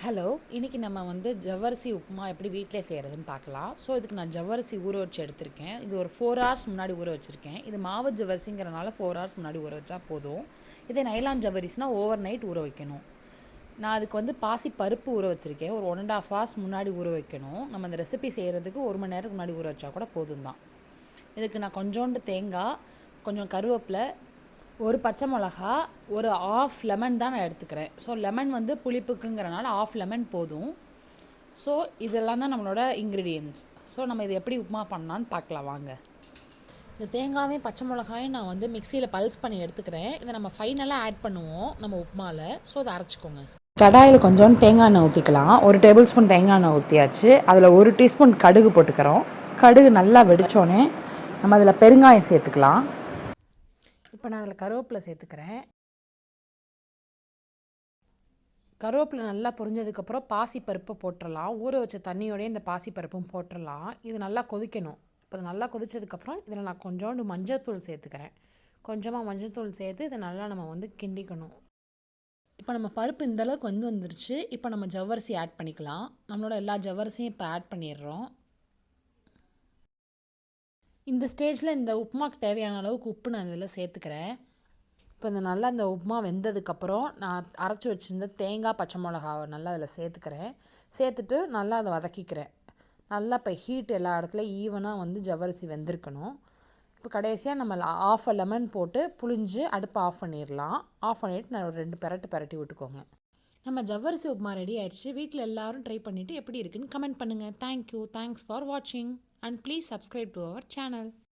Hello, இன்றைக்கி நம்ம வந்து ஜவ்வரிசி உப்புமா எப்படி வீட்டிலே செய்கிறதுன்னு பார்க்கலாம். ஸோ இதுக்கு நான் ஜவ்வரிசி ஊற வச்சு எடுத்திருக்கேன். இது ஒரு 4 ஹவர்ஸ் முன்னாடி ஊற வச்சுருக்கேன். இது மாவு ஜவ்வரிசிங்கிறனால 4 ஹவர்ஸ் முன்னாடி ஊற வச்சா போதும். இதே நைலான் ஜவ்வரிசினால் ஓவர் நைட் ஊற வைக்கணும். நான் அதுக்கு வந்து பாசி பருப்பு ஊற வச்சுருக்கேன். ஒரு 1.5 ஹவர்ஸ் முன்னாடி ஊற வைக்கணும். நம்ம இந்த ரெசிபி செய்கிறதுக்கு 1 மணி நேரத்துக்கு முன்னாடி ஊற வச்சா கூட போதும் தான். இதுக்கு நான் கொஞ்சோண்டு தேங்காய், கொஞ்சம் கருவேப்பிலை, ஒரு பச்சை மிளகா, ஒரு ஆஃப் லெமன் தான் நான் எடுத்துக்கிறேன். ஸோ லெமன் வந்து புளிப்புக்குங்கிறனால ஆஃப் லெமன் போதும். ஸோ இதெல்லாம் தான் நம்மளோட இன்க்ரீடியன்ட்ஸ். ஸோ நம்ம இது எப்படி உப்புமா பண்ணலான்னு பார்க்கலாம் வாங்க. இந்த தேங்காயும் பச்சை மிளகாயும் நான் வந்து மிக்சியில் பல்ஸ் பண்ணி எடுத்துக்கிறேன். இதை நம்ம ஃபைனலாக ஆட் பண்ணுவோம் நம்ம உப்புமாவில். ஸோ அதை அரைச்சிக்கோங்க. கடாயில் கொஞ்சோண்டு தேங்காய் எண்ணெய் ஊற்றிக்கலாம். 1 டேபிள் ஸ்பூன் தேங்காய் எண்ணெய் ஊற்றியாச்சு. அதில் 1 டீஸ்பூன் கடுகு போட்டுக்கிறோம். கடுகு நல்லா வெடித்தோடனே நம்ம அதில் பெருங்காயம் சேர்த்துக்கலாம். இப்போ நான் அதில் கருவேப்பிலை சேர்த்துக்கிறேன். கருவேப்பிலை நல்லா பொரிஞ்சதுக்கப்புறம் பாசிப்பருப்பை போட்டுடலாம். ஊற வச்ச தண்ணியோடய இந்த பாசிப்பருப்பும் போட்டுடலாம். இது நல்லா கொதிக்கணும். இப்போ இது நல்லா கொதிச்சதுக்கப்புறம் இதில் நான் கொஞ்சோண்டு மஞ்சள்தூள் சேர்த்துக்கிறேன். கொஞ்சமாக மஞ்சள்தூள் சேர்த்து இதை நல்லா நம்ம வந்து கிண்டிக்கணும். இப்போ நம்ம பருப்பு இந்தளவுக்கு வந்துருச்சு. இப்போ நம்ம ஜவ்வரிசி ஆட் பண்ணிக்கலாம். நம்மளோட எல்லா ஜவ்வரிசியும் இப்போ ஆட் பண்ணிடுறோம். இந்த ஸ்டேஜில் இந்த உப்புமாக்கு தேவையான அளவுக்கு உப்பு நான் இதில் சேர்த்துக்கிறேன். இப்போ இந்த நல்லா இந்த உப்புமா வெந்ததுக்கப்புறம் நான் அரைச்சி வச்சுருந்த தேங்காய் பச்சை மிளகாவை நல்லா அதில் சேர்த்துக்கிறேன். சேர்த்துட்டு நல்லா அதை வதக்கிக்கிறேன். நல்லா இப்போ ஹீட் எல்லா இடத்துலையும் ஈவனாக வந்து ஜவ்வரிசி வெந்திருக்கணும். இப்போ கடைசியாக நம்ம ஆஃப் லெமன் போட்டு புளிஞ்சு அடுப்பை ஆஃப் பண்ணிடலாம். ஆஃப் பண்ணிவிட்டு நான் ஒரு 2 பெரட்டி விட்டுக்கோங்க. நம்ம ஜவ்வரிசி உப்புமா ரெடி ஆயிடுச்சு. வீட்டில் எல்லோரும் ட்ரை பண்ணிவிட்டு எப்படி இருக்குன்னு கமெண்ட் பண்ணுங்கள். தேங்க்யூ. தேங்க்ஸ் ஃபார் வாட்சிங் and please subscribe to our channel.